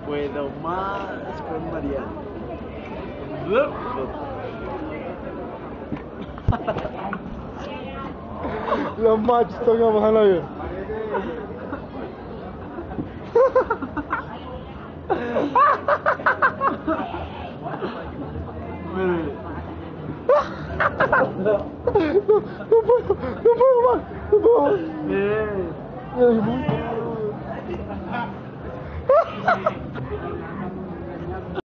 puedo más con Mariana. Los machos tocamos a la vez. No puedo más, no puedo más.